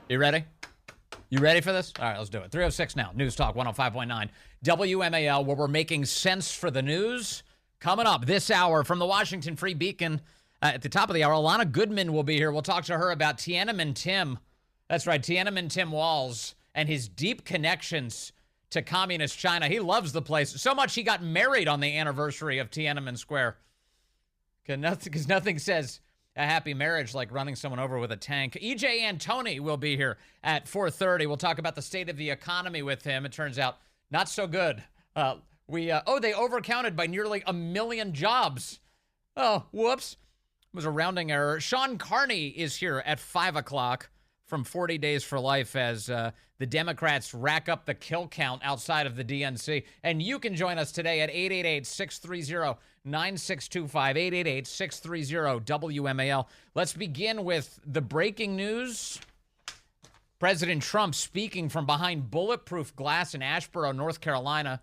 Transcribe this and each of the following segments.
You ready? You ready for this? All right, let's do it. 306 now. News Talk 105.9 WMAL, where we're making sense for the news. Coming up this hour from the Washington Free Beacon, at the top of the hour, Alana Goodman will be here. We'll talk to her about Tiananmen Tim. That's right, Tiananmen Tim Walls and his deep connections to communist China. He loves the place so much he got married on the anniversary of Tiananmen Square. Because nothing says a happy marriage like running someone over with a tank. EJ Antoni will be here at 4:30. We'll talk about the state of the economy with him. It turns out not so good. They overcounted by nearly 1 million jobs. Oh, whoops. It was a rounding error. Sean Carney is here at 5 o'clock from 40 Days for Life as the Democrats rack up the kill count outside of the DNC. And you can join us today at 888-630-9625, 888-630-WMAL. Let's begin with the breaking news. President Trump speaking from behind bulletproof glass in Asheboro, North Carolina.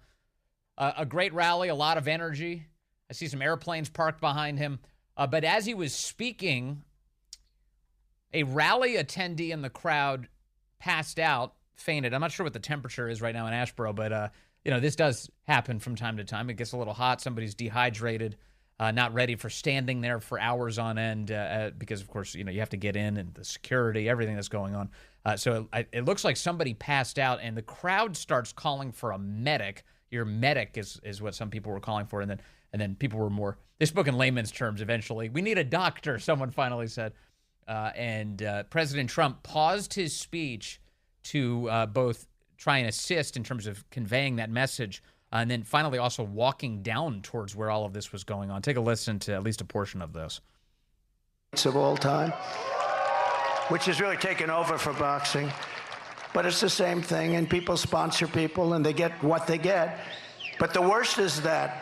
A great rally, a lot of energy. I see some airplanes parked behind him. But as he was speaking, a rally attendee in the crowd passed out, fainted. I'm not sure what the temperature is right now in Asheboro, but this does happen from time to time. It gets a little hot. Somebody's dehydrated, not ready for standing there for hours on end because, of course, you have to get in and the security, everything that's going on. So it looks like somebody passed out, and the crowd starts calling for a medic. Your medic is what some people were calling for, and then people were they spoke in layman's terms eventually. We need a doctor, someone finally said. And President Trump paused his speech to both try and assist in terms of conveying that message, and then finally also walking down towards where all of this was going on. Take a listen to at least a portion of this. Of all time, which has really taken over for boxing. But it's the same thing, and people sponsor people, and they get what they get. But the worst is that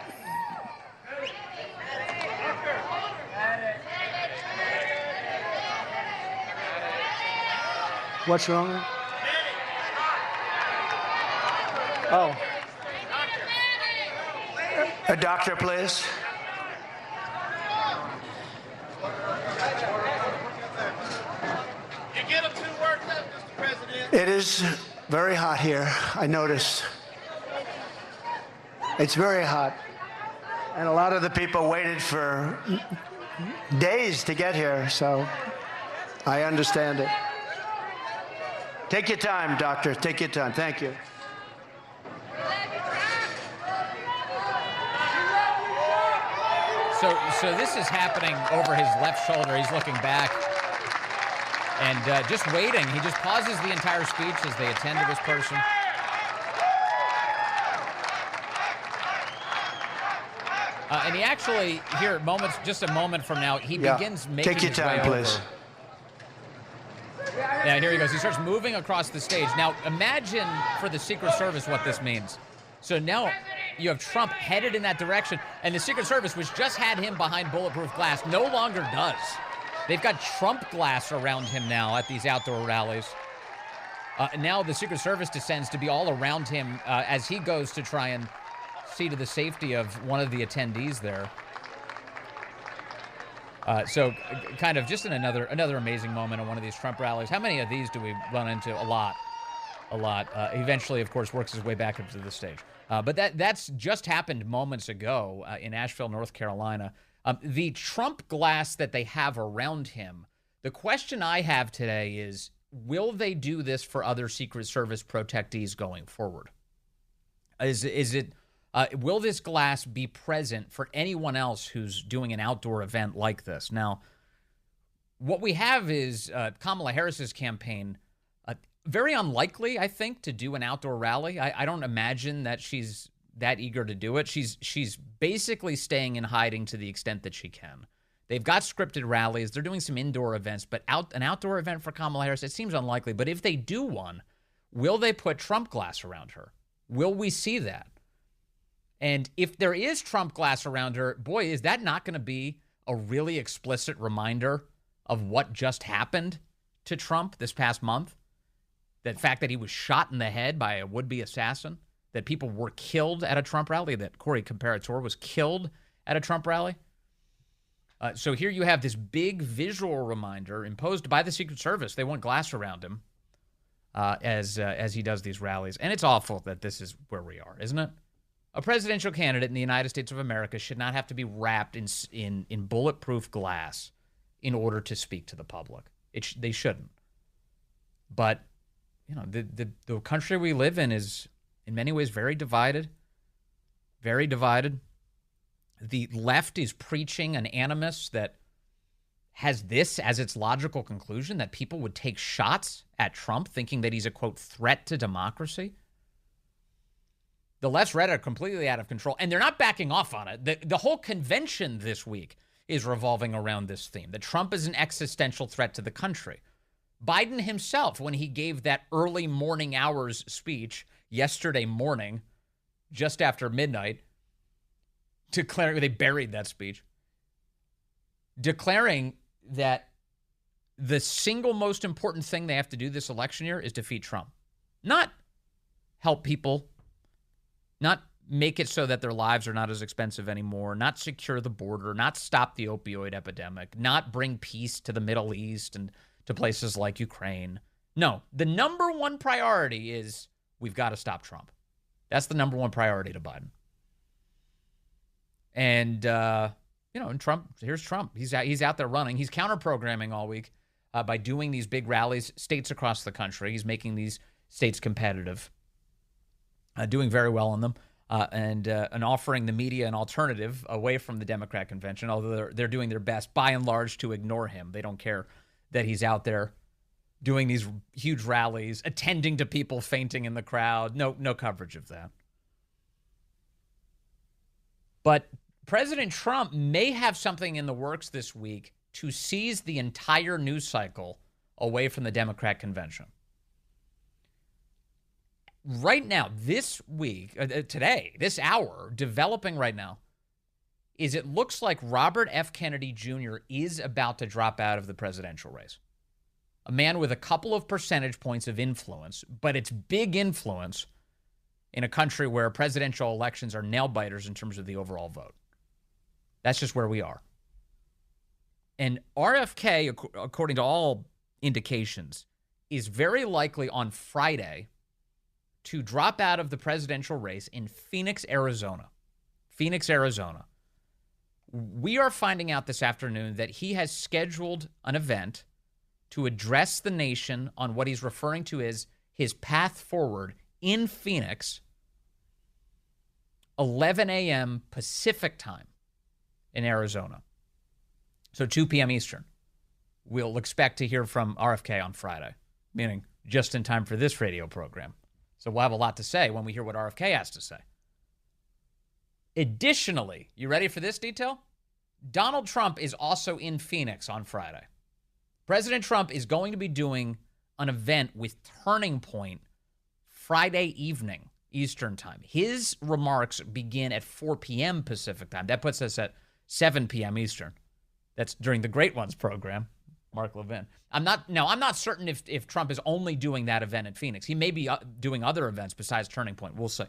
what's wrong? Oh. A doctor, please. You get them too worked up, Mr. President. It is very hot here, I noticed. It's very hot. And a lot of the people waited for days to get here, so I understand it. Take your time, doctor. Take your time. Thank you. So this is happening over his left shoulder. He's looking back and just waiting. He just pauses the entire speech as they attend to this person. And he actually, just a moment from now, he begins making Take your his time, way please. over. Yeah, here he goes. He starts moving across the stage. Now, imagine for the Secret Service what this means. So now you have Trump headed in that direction, and the Secret Service, which just had him behind bulletproof glass, no longer does. They've got Trump glass around him now at these outdoor rallies. Now the Secret Service descends to be all around him as he goes to try and see to the safety of one of the attendees there. So kind of just in another amazing moment in one of these Trump rallies. How many of these do we run into? A lot. Eventually, of course, works his way back up to the stage. But that's just happened moments ago in Asheville, North Carolina. The Trump glass that they have around him, the question I have today is, will they do this for other Secret Service protectees going forward? Will this glass be present for anyone else who's doing an outdoor event like this? Now, what we have is Kamala Harris's campaign, very unlikely, I think, to do an outdoor rally. I don't imagine that she's that eager to do it. She's basically staying in hiding to the extent that she can. They've got scripted rallies. They're doing some indoor events, but an outdoor event for Kamala Harris, it seems unlikely. But if they do one, will they put Trump glass around her? Will we see that? And if there is Trump glass around her, boy, is that not going to be a really explicit reminder of what just happened to Trump this past month? The fact that he was shot in the head by a would-be assassin, that people were killed at a Trump rally, that Corey Comparator was killed at a Trump rally. So here you have this big visual reminder imposed by the Secret Service. They want glass around him as he does these rallies. And it's awful that this is where we are, isn't it? A presidential candidate in the United States of America should not have to be wrapped in bulletproof glass in order to speak to the public. They shouldn't. But the country we live in is in many ways very divided. Very divided. The left is preaching an animus that has this as its logical conclusion, that people would take shots at Trump thinking that he's a, quote, threat to democracy. The left's read it completely out of control, and they're not backing off on it. The whole convention this week is revolving around this theme, that Trump is an existential threat to the country. Biden himself, when he gave that early morning hours speech yesterday morning, just after midnight, they buried that speech, declaring that the single most important thing they have to do this election year is defeat Trump. Not help people, not make it so that their lives are not as expensive anymore, not secure the border, not stop the opioid epidemic, not bring peace to the Middle East and to places like Ukraine. No, the number one priority is we've got to stop Trump. That's the number one priority to Biden. And, and Trump, here's Trump. He's out there running. He's counter-programming all week by doing these big rallies, states across the country. He's making these states competitive, doing very well on them, and offering the media an alternative away from the Democrat convention, although they're doing their best, by and large, to ignore him. They don't care that he's out there doing these huge rallies, attending to people fainting in the crowd. No coverage of that. But President Trump may have something in the works this week to seize the entire news cycle away from the Democrat convention. Right now, this week, today, this hour, developing right now, is it looks like Robert F. Kennedy Jr. is about to drop out of the presidential race. A man with a couple of percentage points of influence, but it's big influence in a country where presidential elections are nail-biters in terms of the overall vote. That's just where we are. And RFK, according to all indications, is very likely on Friday to drop out of the presidential race in Phoenix, Arizona. Phoenix, Arizona. We are finding out this afternoon that he has scheduled an event to address the nation on what he's referring to as his path forward in Phoenix, 11 a.m. Pacific time in Arizona. So 2 p.m. Eastern. We'll expect to hear from RFK on Friday, meaning just in time for this radio program. So we'll have a lot to say when we hear what RFK has to say. Additionally, you ready for this detail? Donald Trump is also in Phoenix on Friday. President Trump is going to be doing an event with Turning Point Friday evening Eastern time. His remarks begin at 4 p.m. Pacific time. That puts us at 7 p.m. Eastern. That's during the Great Ones program, Mark Levin. I'm not certain if Trump is only doing that event in Phoenix. He may be doing other events besides Turning Point. We'll see.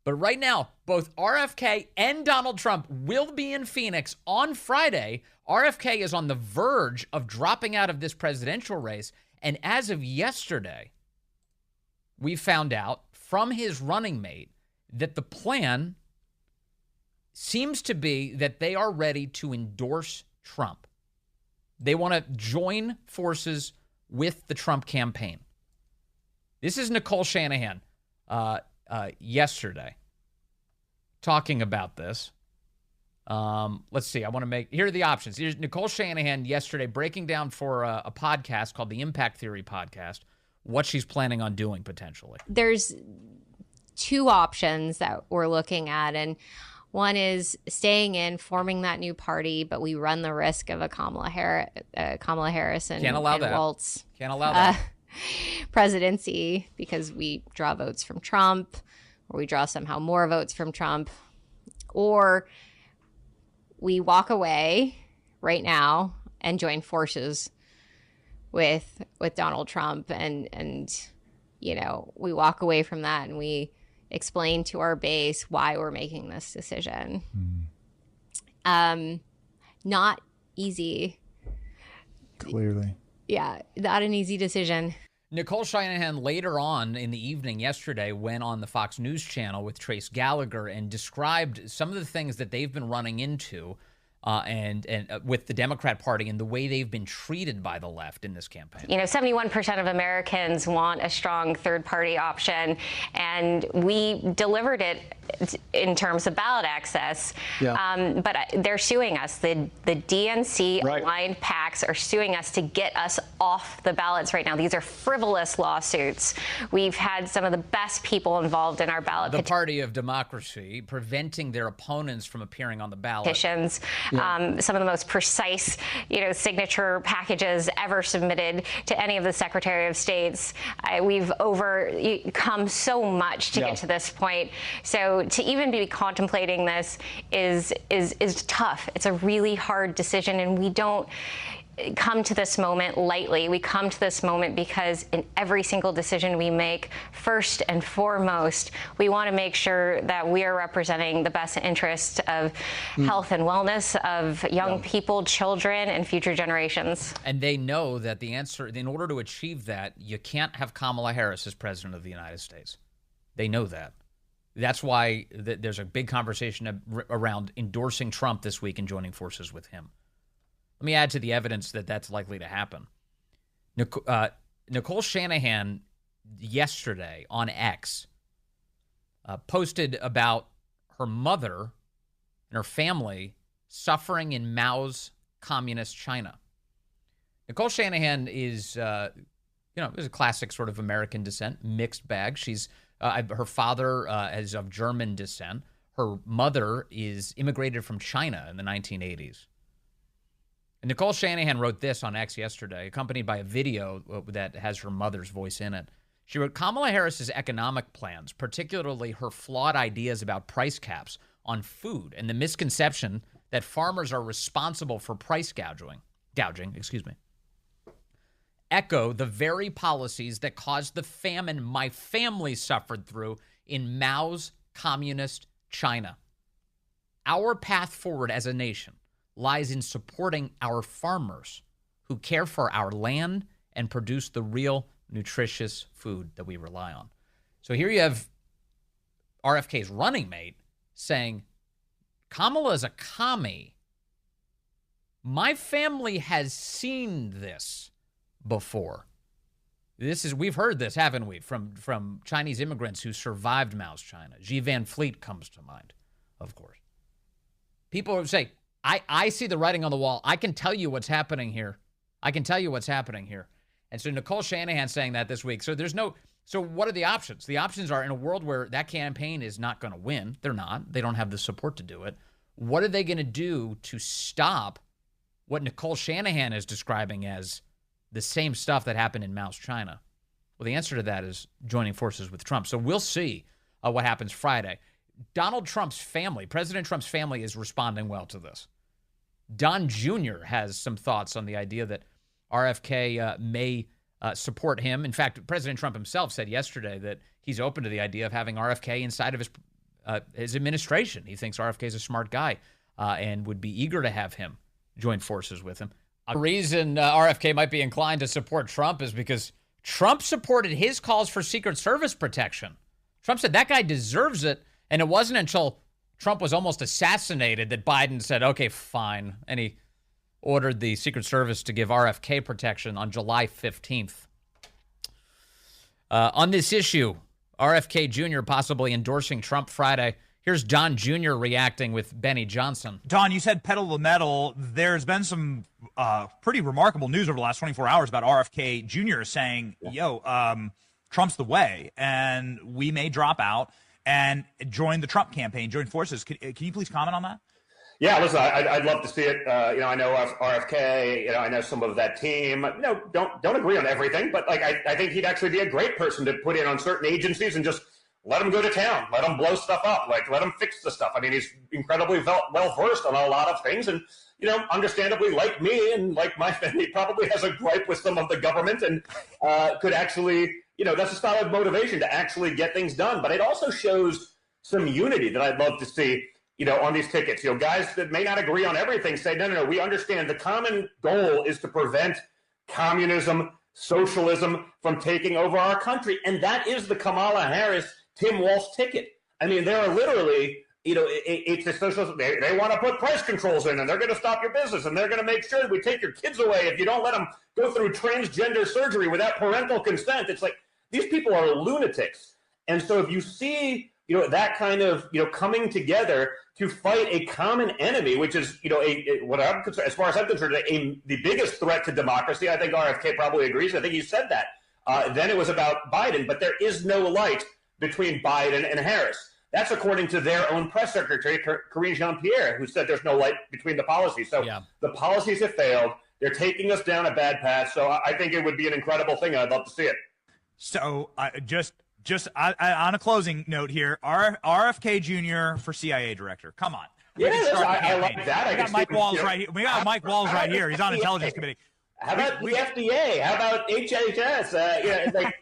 But right now, both RFK and Donald Trump will be in Phoenix on Friday. RFK is on the verge of dropping out of this presidential race. And as of yesterday, we found out from his running mate that the plan seems to be that they are ready to endorse Trump. They want to join forces with the Trump campaign. This is Nicole Shanahan yesterday talking about this. Let's see. Here are the options. Here's Nicole Shanahan yesterday breaking down for a podcast called the Impact Theory Podcast what she's planning on doing potentially. There's two options that we're looking at, and one is staying in, forming that new party, but we run the risk of a Kamala Harris and Waltz. Can't allow that. Presidency, because we draw votes from Trump, or we draw somehow more votes from Trump, or we walk away right now and join forces with Donald Trump, and we walk away from that and we explain to our base why we're making this decision. Not easy. Clearly. Yeah, not an easy decision. Nicole Shanahan later on in the evening yesterday went on the Fox News channel with Trace Gallagher and described some of the things that they've been running into and with the Democrat Party and the way they've been treated by the left in this campaign. 71% of Americans want a strong third-party option, and we delivered it in terms of ballot access. Yeah. But they're suing us. The DNC-aligned PACs are suing us to get us off the ballots right now. These are frivolous lawsuits. We've had some of the best people involved in our ballot The party of democracy, preventing their opponents from appearing on the ballot. Petitions. Yeah. Some of the most precise, signature packages ever submitted to any of the Secretary of States. We've overcome so much to get to this point. So to even be contemplating this is tough. It's a really hard decision, and we don't come to this moment lightly. We come to this moment because in every single decision we make, first and foremost, we want to make sure that we are representing the best interests of health and wellness of young people, children, and future generations. And they know that the answer, in order to achieve that, you can't have Kamala Harris as president of the United States. They know that. That's why there's a big conversation around endorsing Trump this week and joining forces with him. Let me add to the evidence that that's likely to happen. Nicole Shanahan yesterday on X posted about her mother and her family suffering in Mao's communist China. Nicole Shanahan is, is a classic sort of American descent, mixed bag. She's her father is of German descent. Her mother is immigrated from China in the 1980s. And Nicole Shanahan wrote this on X yesterday, accompanied by a video that has her mother's voice in it. She wrote, Kamala Harris's economic plans, particularly her flawed ideas about price caps on food and the misconception that farmers are responsible for price gouging, echo the very policies that caused the famine my family suffered through in Mao's communist China. Our path forward as a nation lies in supporting our farmers who care for our land and produce the real nutritious food that we rely on. So here you have RFK's running mate saying, Kamala is a commie. My family has seen this before. We've heard this, haven't we, from Chinese immigrants who survived Mao's China. Xi Van Fleet comes to mind, of course. People would say, I see the writing on the wall. I can tell you what's happening here. And so Nicole Shanahan saying that this week. So what are the options? The options are, in a world where that campaign is not going to win, they're not. They don't have the support to do it. What are they going to do to stop what Nicole Shanahan is describing as the same stuff that happened in Mao's China? Well, the answer to that is joining forces with Trump. So we'll see what happens Friday. Donald Trump's family, President Trump's family, is responding well to this. Don Jr. has some thoughts on the idea that RFK may support him. In fact, President Trump himself said yesterday that he's open to the idea of having RFK inside of his administration. He thinks RFK is a smart guy and would be eager to have him join forces with him. A reason RFK might be inclined to support Trump is because Trump supported his calls for Secret Service protection. Trump said that guy deserves it. And it wasn't until Trump was almost assassinated that Biden said, okay, fine. And he ordered the Secret Service to give RFK protection on July 15th. On this issue, RFK Jr. possibly endorsing Trump Friday. Here's Don Jr. reacting with Benny Johnson. Don, you said pedal to the metal. There's been some pretty remarkable news over the last 24 hours about RFK Jr. saying, Trump's the way, and we may drop out and join the Trump campaign, join forces. Can you please comment on that? Yeah, listen, I'd love to see it. I know RFK. I know some of that team. Don't agree on everything, but I think he'd actually be a great person to put in on certain agencies and just let him go to town, let him blow stuff up, let him fix the stuff. I mean, he's incredibly well versed on a lot of things, and understandably, like me and like my family, probably has a gripe with some of the government, and could actually. That's a solid motivation to actually get things done. But it also shows some unity that I'd love to see, on these tickets. Guys that may not agree on everything say, no, we understand the common goal is to prevent communism, socialism from taking over our country. And that is the Kamala Harris, Tim Walz ticket. I mean, there are literally, it's a socialism. They want to put price controls in, and they're going to stop your business, and they're going to make sure that we take your kids away if you don't let them go through transgender surgery without parental consent. It's like, these people are lunatics. And so if you see, that kind of, coming together to fight a common enemy, which is, what I'm concerned, as far as I'm concerned, the biggest threat to democracy, I think RFK probably agrees. I think he said that. Then it was about Biden, but there is no light between Biden and Harris. That's according to their own press secretary, Karine Jean-Pierre, who said there's no light between the policies. So the policies have failed. They're taking us down a bad path. So I think it would be an incredible thing. I'd love to see it. So just on a closing note here, RFK Jr. for CIA director. Come on. I like that. We got Mike Walz right here. We got Mike Walz right here. He's on Intelligence Committee. How about the FDA? How about HHS?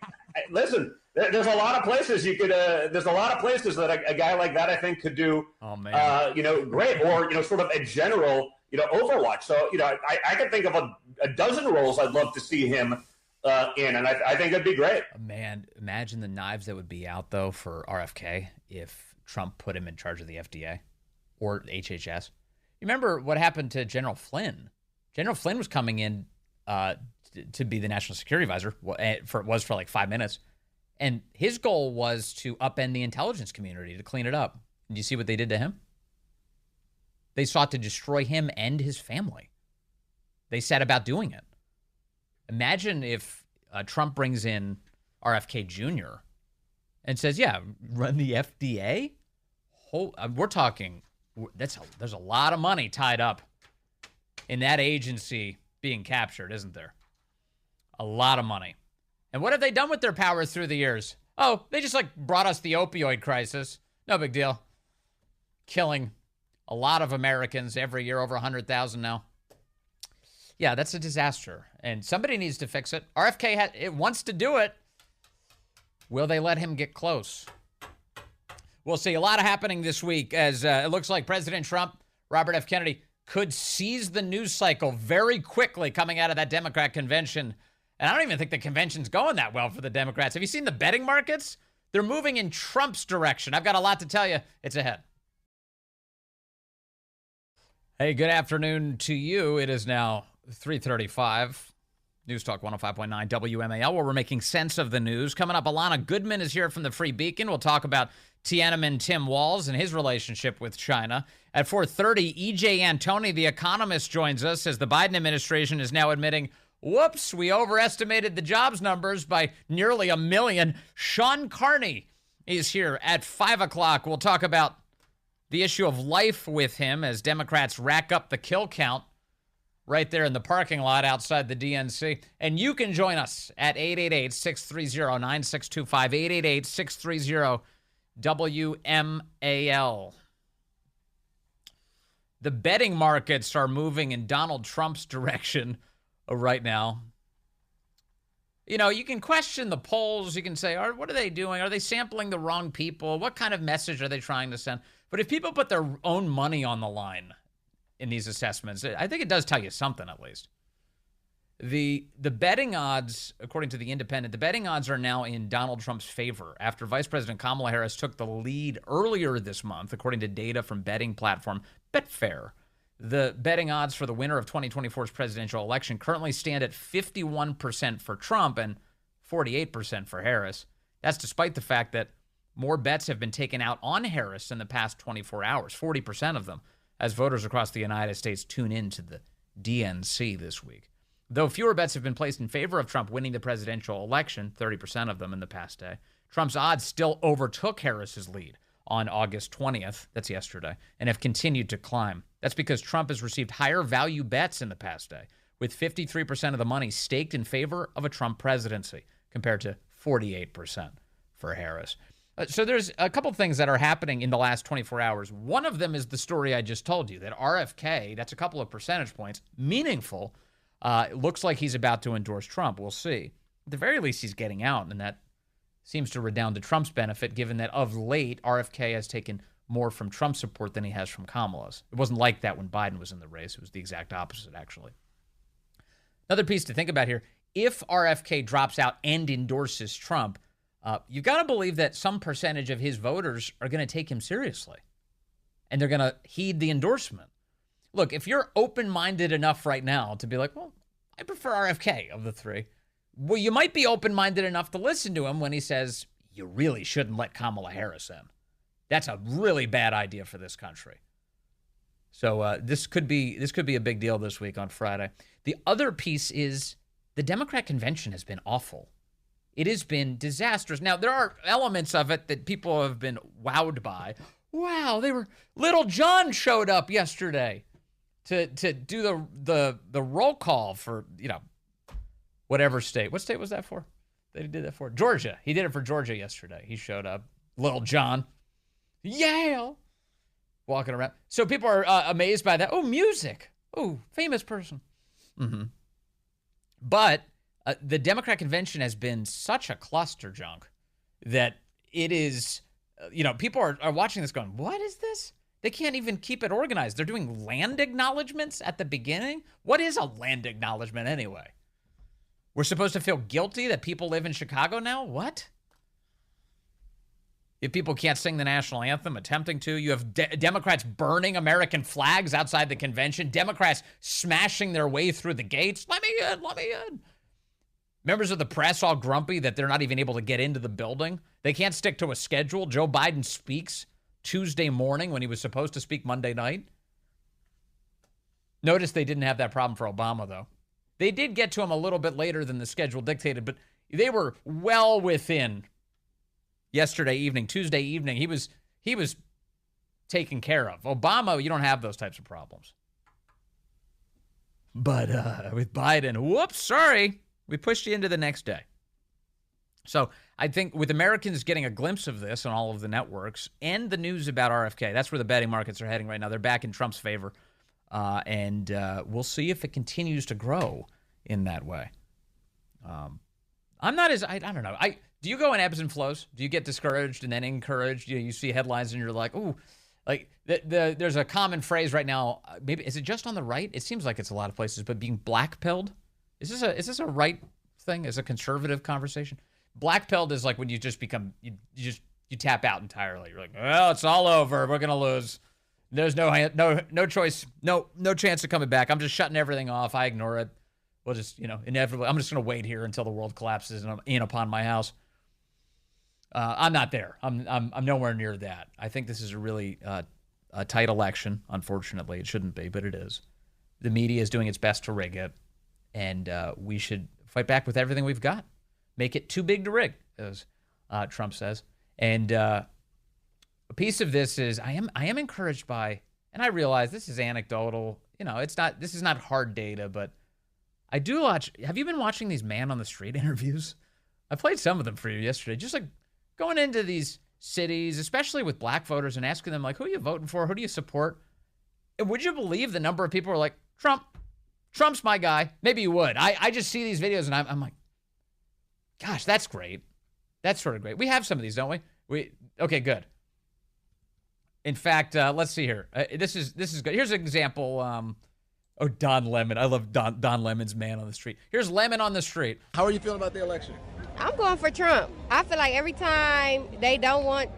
Listen, there's a lot of places you could. There's a lot of places that a guy like that I think could do. Oh man. Great, or sort of a general, Overwatch. So I could think of a dozen roles I'd love to see him in, and I think it'd be great. Man, imagine the knives that would be out though for RFK if Trump put him in charge of the FDA or HHS. You remember what happened to General Flynn? General Flynn was coming in to be the national security advisor for like 5 minutes, and his goal was to upend the intelligence community to clean it up. And you see what they did to him? They sought to destroy him and his family. They set about doing it. Imagine if Trump brings in RFK Jr. and says, yeah, run the FDA. We're talking, there's a lot of money tied up in that agency being captured, isn't there? A lot of money. And what have they done with their powers through the years? Oh, they just brought us the opioid crisis. No big deal. Killing a lot of Americans every year, over 100,000 now. Yeah, that's a disaster, and somebody needs to fix it. RFK wants to do it. Will they let him get close? We'll see. A lot happening this week as it looks like President Trump, Robert F. Kennedy, could seize the news cycle very quickly coming out of that Democrat convention. And I don't even think the convention's going that well for the Democrats. Have you seen the betting markets? They're moving in Trump's direction. I've got a lot to tell you. It's ahead. Hey, good afternoon to you. It is now 3:35. News Talk 105.9 WMAL, where we're making sense of the news. Coming up, Alana Goodman is here from the Free Beacon. We'll talk about Tiananmen Tim Walz and his relationship with China. At 4:30, E.J. Antoni, the economist, joins us as the Biden administration is now admitting, whoops, we overestimated the jobs numbers by nearly 1 million. Sean Carney is here at 5 o'clock. We'll talk about the issue of life with him as Democrats rack up the kill count right there in the parking lot outside the DNC. And you can join us at 888-630-9625, 888-630-WMAL. The betting markets are moving in Donald Trump's direction right now. You can question the polls. You can say, what are they doing? Are they sampling the wrong people? What kind of message are they trying to send? But if people put their own money on the line in these assessments, I think it does tell you something at least. The betting odds, according to The Independent, the betting odds are now in Donald Trump's favor after Vice President Kamala Harris took the lead earlier this month, according to data from betting platform Betfair. The betting odds for the winner of 2024's presidential election currently stand at 51% for Trump and 48% for Harris. That's despite the fact that more bets have been taken out on Harris in the past 24 hours, 40% of them, as voters across the United States tune in to the DNC this week. Though fewer bets have been placed in favor of Trump winning the presidential election, 30% of them in the past day, Trump's odds still overtook Harris's lead on August 20th, that's yesterday, and have continued to climb. That's because Trump has received higher value bets in the past day, with 53% of the money staked in favor of a Trump presidency, compared to 48% for Harris. So there's a couple things that are happening in the last 24 hours. One of them is the story I just told you, that RFK, that's a couple of percentage points, meaningful. It looks like he's about to endorse Trump. We'll see. At the very least, he's getting out, and that seems to redound to Trump's benefit, given that of late, RFK has taken more from Trump's support than he has from Kamala's. It wasn't like that when Biden was in the race. It was the exact opposite, actually. Another piece to think about here, if RFK drops out and endorses Trump, you've got to believe that some percentage of his voters are going to take him seriously, and they're going to heed the endorsement. Look, if you're open-minded enough right now to be like, well, I prefer RFK of the three, well, you might be open-minded enough to listen to him when he says you really shouldn't let Kamala Harris in. That's a really bad idea for this country. So this could be a big deal this week on Friday. The other piece is the Democrat convention has been awful. It has been disastrous. Now, there are elements of it that people have been wowed by. Wow, Little John showed up yesterday to do the roll call for, whatever state. What state was that for? They did that for Georgia. He did it for Georgia yesterday. He showed up. Little John. Yale. Walking around. So people are amazed by that. Oh, music. Oh, famous person. Mm-hmm. But the Democrat convention has been such a cluster junk that it is, people are watching this going, what is this? They can't even keep it organized. They're doing land acknowledgments at the beginning. What is a land acknowledgement anyway? We're supposed to feel guilty that people live in Chicago now? What? If people can't sing the national anthem, attempting to, you have Democrats burning American flags outside the convention, Democrats smashing their way through the gates. Let me in. Members of the press all grumpy that they're not even able to get into the building. They can't stick to a schedule. Joe Biden speaks Tuesday morning when he was supposed to speak Monday night. Notice they didn't have that problem for Obama, though. They did get to him a little bit later than the schedule dictated, but they were well within yesterday evening, Tuesday evening. He was taken care of. Obama, you don't have those types of problems. But with Biden, whoops, sorry. We pushed you into the next day. So I think with Americans getting a glimpse of this on all of the networks and the news about RFK, that's where the betting markets are heading right now. They're back in Trump's favor. And we'll see if it continues to grow in that way. I'm not as, I don't know. Do you go in ebbs and flows? Do you get discouraged and then encouraged? You see headlines and you're like, ooh, like there's a common phrase right now. Maybe, is it just on the right? It seems like it's a lot of places, but being black-pilled? Is this a right thing? Is a conservative conversation? Black-pilled is like when you just become, you tap out entirely. You're like, well, it's all over. We're going to lose. There's no choice, no chance of coming back. I'm just shutting everything off. I ignore it. We'll just, inevitably, I'm just going to wait here until the world collapses and I'm in upon my house. I'm not there. I'm nowhere near that. I think this is a really a tight election. Unfortunately, it shouldn't be, but it is. The media is doing its best to rig it, and we should fight back with everything we've got. Make it too big to rig, as Trump says. And a piece of this is I am encouraged by, and I realize this is anecdotal. This is not hard data, but I do watch. Have you been watching these man on the street interviews? I played some of them for you yesterday. Just like going into these cities, especially with black voters, and asking them like, who are you voting for? Who do you support? And would you believe the number of people who are like, Trump's my guy? Maybe you would. I just see these videos and I'm like, gosh, that's great. That's sort of great. We have some of these, don't we? Okay, good. In fact, let's see here. This is good. Here's an example. Don Lemon. I love Don Lemon's man on the street. Here's Lemon on the street. How are you feeling about the election? I'm going for Trump. I feel like every time they don't want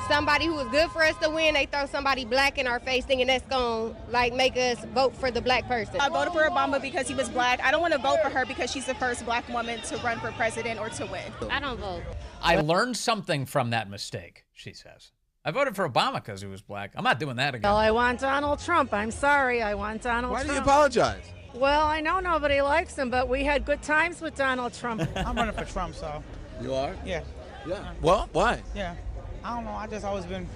somebody who is good for us to win, they throw somebody black in our face thinking that's going to make us vote for the black person. I voted for Obama because he was black. I don't want to vote for her because she's the first black woman to run for president or to win. I don't vote. I learned something from that mistake, she says. I voted for Obama because he was black. I'm not doing that again. Well, I want Donald Trump. I'm sorry. I want Donald Trump. Why do you apologize? Well, I know nobody likes him, but we had good times with Donald Trump. I'm running for Trump, so. You are? Yeah. Yeah. Well, why? Yeah. I don't know. I just always been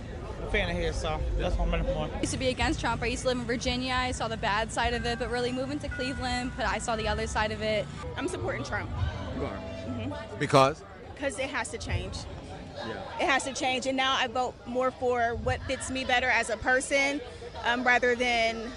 a fan of his, so that's what I'm running for. I used to be against Trump. I used to live in Virginia. I saw the bad side of it, but really moving to Cleveland, but I saw the other side of it. I'm supporting Trump. You are. Mm-hmm. Because? Because it has to change. Yeah. It has to change, and now I vote more for what fits me better as a person rather than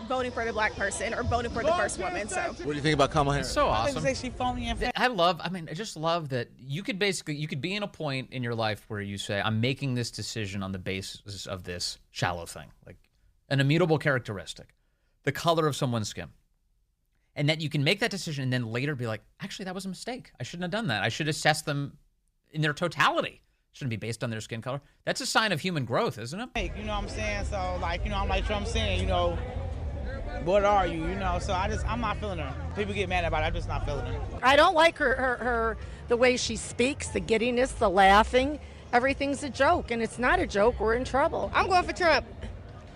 voting for the black person or voting for the first woman. So, what do you think about Kamala Harris? It's so awesome. I she phony and I just love that you could be in a point in your life where you say, I'm making this decision on the basis of this shallow thing, like an immutable characteristic, the color of someone's skin. and that you can make that decision and then later be like, actually, that was a mistake. I shouldn't have done that. I should assess them in their totality. Shouldn't be based on their skin color. That's a sign of human growth, isn't it? You know what I'm saying? So, like, you know, I'm like Trump saying, you know, what are you? You know, so I'm not feeling her. People get mad about it. I'm just not feeling her. I don't like her the way she speaks, the giddiness, the laughing. Everything's a joke, and it's not a joke. We're in trouble. I'm going for Trump.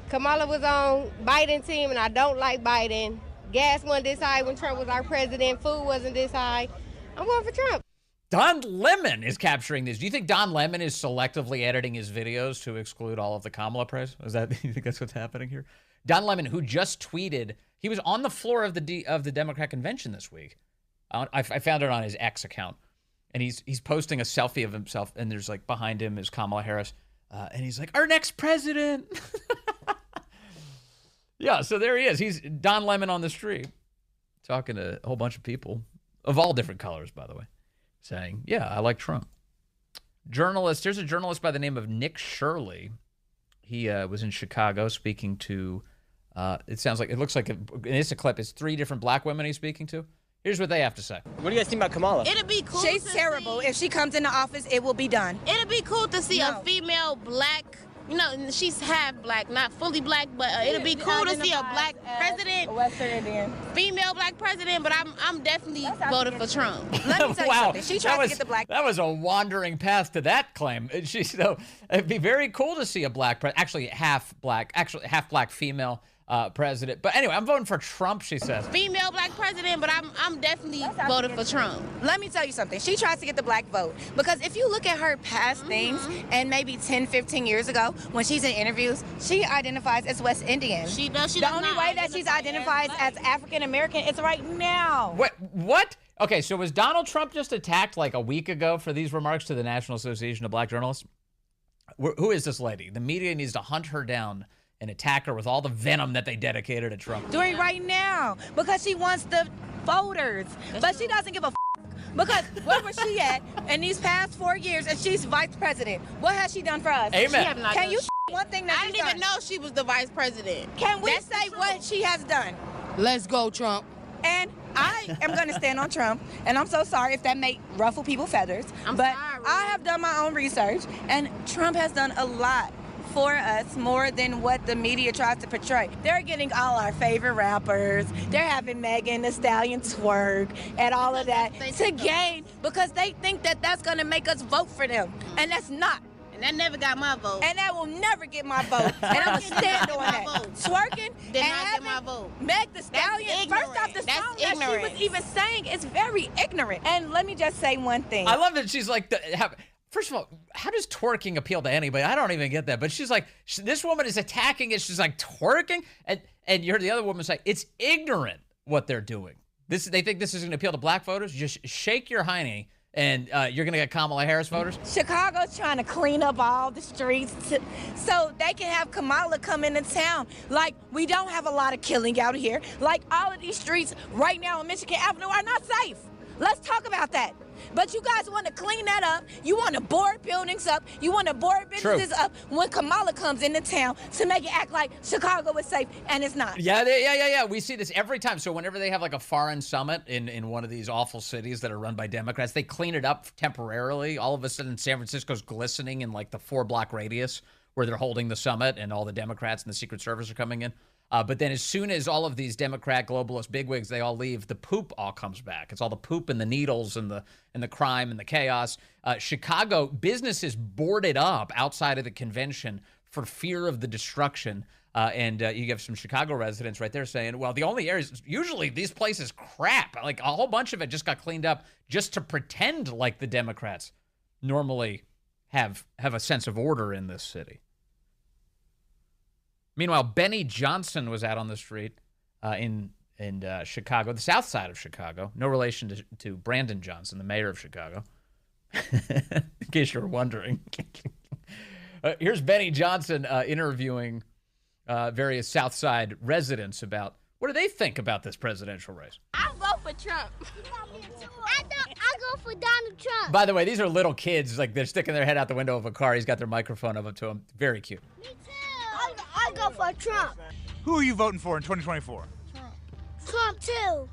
Kamala was on Biden's team, and I don't like Biden. Gas wasn't this high when Trump was our president. Food wasn't this high. I'm going for Trump. Don Lemon is capturing this. Do you think Don Lemon is selectively editing his videos to exclude all of the Kamala praise? You think that's what's happening here? Don Lemon, who just tweeted, he was on the floor of the Democrat convention this week. I found it on his X account, and he's posting a selfie of himself, and there's like behind him is Kamala Harris, and he's like, our next president. Yeah, so there he is. He's Don Lemon on the street, talking to a whole bunch of people of all different colors, by the way. Saying, yeah, I like Trump. There's a journalist by the name of Nick Shirley. He was in Chicago speaking to, it looks like in this clip, it's 3 different black women he's speaking to. Here's what they have to say. What do you guys think about Kamala? It'll be cool. She's terrible. If she comes into office, it will be done. It'll be cool to see a female black, you know, she's half black, not fully black, but it'll be cool to see a black president, a Western Indian, female black president. But I'm definitely voting for Trump. Let me tell you something. She tried to get the black. That was a wandering path to that claim. It'd be very cool to see a black half black female president. But anyway, I'm voting for Trump, she says. Female black president, but I'm definitely voting for Trump. Let me tell you something. She tries to get the black vote. Because if you look at her past things, and maybe 10, 15 years ago, when she's in interviews, she identifies as West Indian. She does. The only way that she's identified as African American is right now. What? Okay, so was Donald Trump just attacked like a week ago for these remarks to the National Association of Black Journalists? Who is this lady? The media needs to hunt her down and attack her with all the venom that they dedicated to Trump. Doing right now because she wants the voters, but she doesn't give a because where was she at in these past 4 years and she's vice president? What has she done for us? Amen. Can you one thing that I didn't even know she was the vice president. Can we say what she has done? Let's go, Trump. And I am going to stand on Trump, and I'm so sorry if that may ruffle people's feathers, but I have done my own research, and Trump has done a lot for us, more than what the media tries to portray. They're getting all our favorite rappers. They're having Megan Thee Stallion twerk and all of that to gain because they think that that's going to make us vote for them, and that's not. And that never got my vote. And that will never get my vote. And I'm going to stand on that. Twerking did and not get my vote. Meg Thee Stallion, first off, the song that she was even saying is very ignorant. And let me just say one thing. I love that she's like, first of all, how does twerking appeal to anybody? I don't even get that. But she's like, this woman is attacking it. She's like, twerking? And you heard the other woman say, it's ignorant what they're doing. They think this is going to appeal to black voters? Just shake your hiney, and you're going to get Kamala Harris voters? Chicago's trying to clean up all the streets so they can have Kamala come into town. Like, we don't have a lot of killing out here. Like, all of these streets right now on Michigan Avenue are not safe. Let's talk about that. But you guys want to clean that up. You want to board buildings up. You want to board businesses up when Kamala comes into town to make it act like Chicago is safe, and it's not. Yeah. We see this every time. So whenever they have like a foreign summit in one of these awful cities that are run by Democrats, they clean it up temporarily. All of a sudden, San Francisco's glistening in like the 4-block radius where they're holding the summit, and all the Democrats and the Secret Service are coming in. But then as soon as all of these Democrat globalist bigwigs, they all leave, the poop all comes back. It's all the poop and the needles and the crime and the chaos. Chicago businesses boarded up outside of the convention for fear of the destruction. And you have some Chicago residents right there saying, well, the only areas, usually these places crap. Like a whole bunch of it just got cleaned up just to pretend like the Democrats normally have a sense of order in this city. Meanwhile, Benny Johnson was out on the street in Chicago, the south side of Chicago. No relation to Brandon Johnson, the mayor of Chicago, in case you're wondering. Here's Benny Johnson interviewing various south side residents about what do they think about this presidential race. I vote for Trump. I go for Donald Trump. By the way, these are little kids. Like they're sticking their head out the window of a car. He's got their microphone up to him. Very cute. Me too. I go for Trump. Who are you voting for in 2024? Trump too.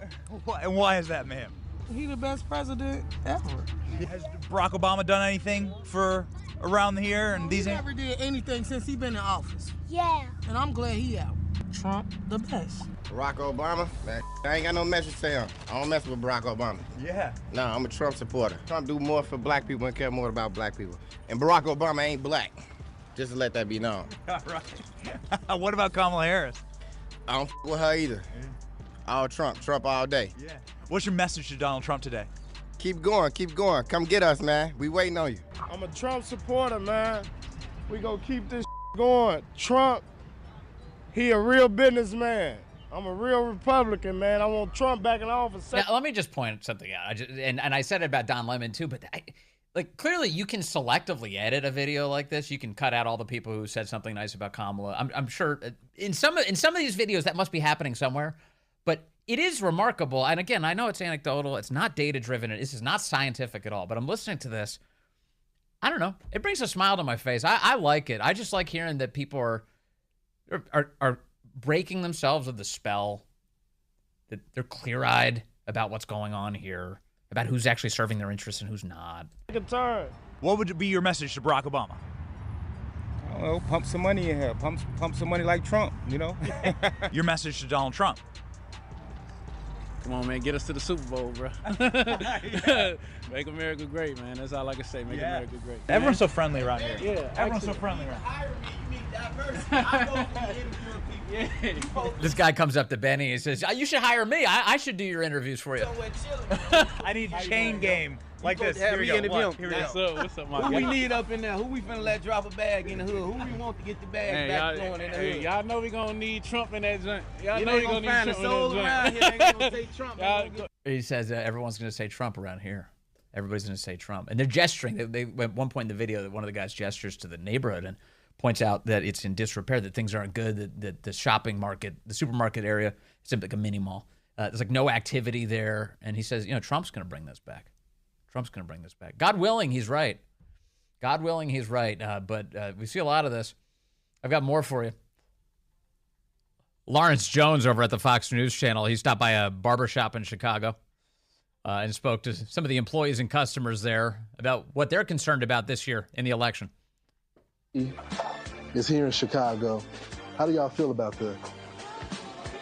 And why is that, ma'am? He the best president ever. Has Barack Obama done anything for around here and these? He never did anything since he been in office. Yeah. And I'm glad he out. Trump, the best. Barack Obama? Man, I ain't got no message to him. I don't mess with Barack Obama. Yeah. No, I'm a Trump supporter. Trump do more for black people and care more about black people. And Barack Obama ain't black. Just to let that be known. All right. What about Kamala Harris? I don't with her either. Yeah. All Trump. Trump all day. Yeah. What's your message to Donald Trump today? Keep going, keep going. Come get us, man. We waiting on you. I'm a Trump supporter, man. We gonna keep this going. Trump, he a real businessman. I'm a real Republican, man. I want Trump back in office. Now, let me just point something out. And I said it about Don Lemon too, but clearly you can selectively edit a video like this. You can cut out all the people who said something nice about Kamala. I'm sure in some of these videos that must be happening somewhere, but it is remarkable. And again, I know it's anecdotal. It's not data-driven. This is not scientific at all. But I'm listening to this. I don't know. It brings a smile to my face. I like it. I just like hearing that people are breaking themselves of the spell, that they're clear-eyed about what's going on here, about who's actually serving their interests and who's not. Take a turn. What would be your message to Barack Obama? I don't know, pump some money in here. Pump some money like Trump, you know? Your message to Donald Trump? Come on, man, get us to the Super Bowl, bro. Make America great, man. That's all I can say. Make America great. Everyone's so friendly around here. Yeah, everyone's so friendly around here. This guy comes up to Benny and says, "You should hire me. I should do your interviews for you." I need chain game like this. Here we go. What's up, my guy? Who we need up in there? Who we finna let drop a bag in the hood? Who we want to get the bag back going in the hood? Y'all know we gonna need Trump in that joint. Y'all You know ain't we gonna gonna find need a Trump soul in around that here that ain't gonna say Trump. He says everyone's going to say Trump around here. Everybody's going to say Trump. And they're gesturing. They at one point in the video that one of the guys gestures to the neighborhood and points out that it's in disrepair, that things aren't good, that the shopping market, the supermarket area, it's like a mini mall. There's like no activity there. And he says, Trump's going to bring this back. Trump's going to bring this back. God willing, he's right. God willing, he's right. But we see a lot of this. I've got more for you. Lawrence Jones over at the Fox News Channel, he stopped by a barbershop in Chicago and spoke to some of the employees and customers there about what they're concerned about this year in the election. It's here in Chicago. How do y'all feel about that?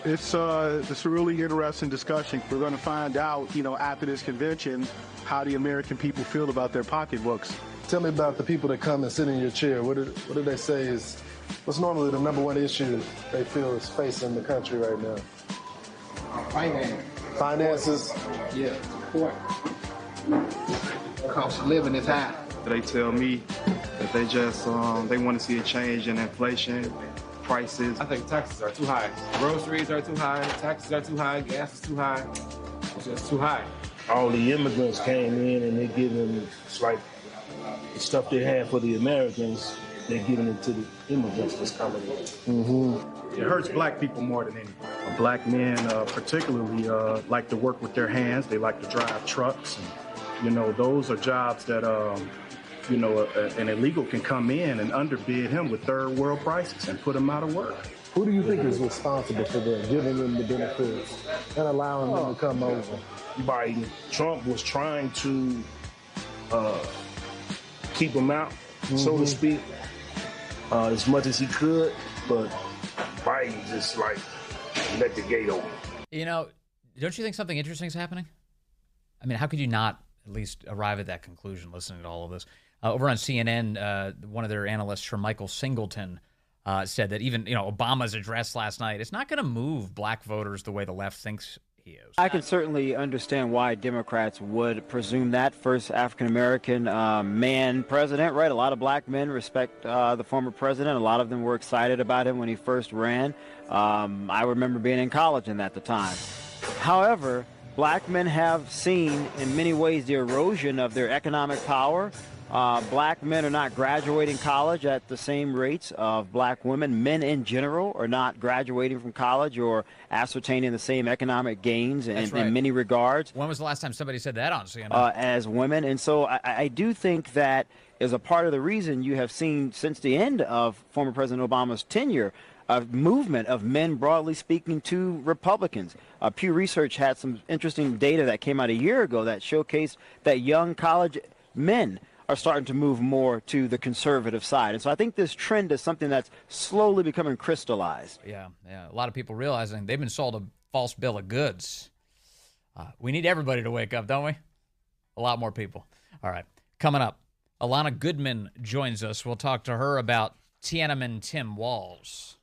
It's a really interesting discussion. We're going to find out, after this convention, how the American people feel about their pocketbooks. Tell me about the people that come and sit in your chair. What do they say is, what's normally the number one issue they feel is facing the country right now? Finance. Finances? Yeah, support. Cost of living is high. They tell me that they just they want to see a change in inflation, prices. I think taxes are too high. Groceries are too high. Taxes are too high. Gas is too high. It's just too high. All the immigrants came in and they're giving, it's like the stuff they have for the Americans, they're giving it to the immigrants that's coming in. It hurts black people more than anything. Black men particularly like to work with their hands. They like to drive trucks. And, those are jobs that, an illegal can come in and underbid him with third world prices and put him out of work. Who do you think is responsible for them, giving them the benefits and allowing them to come over? Biden. Trump was trying to keep them out, so to speak, as much as he could, but Biden just let the gate open. Don't you think something interesting is happening? I mean, how could you not at least arrive at that conclusion listening to all of this? Over on CNN, one of their analysts, Michael Singleton, said that even Obama's address last night, it's not going to move black voters the way the left thinks he is. I can certainly understand why Democrats would presume that. First African-American man president, right? A lot of black men respect the former president. A lot of them were excited about him when he first ran. I remember being in college at the time. However, black men have seen in many ways the erosion of their economic power. Black men are not graduating college at the same rates of black women. Men in general are not graduating from college or ascertaining the same economic gains in many regards. When was the last time somebody said that on CNN? As women. And so I do think that is a part of the reason you have seen since the end of former President Obama's tenure a movement of men, broadly speaking, to Republicans. Pew Research had some interesting data that came out a year ago that showcased that young college men are starting to move more to the conservative side. And so I think this trend is something that's slowly becoming crystallized. Yeah. A lot of people realizing they've been sold a false bill of goods. We need everybody to wake up, don't we? A lot more people. All right. Coming up, Alana Goodman joins us. We'll talk to her about Tiananmen Tim Walls.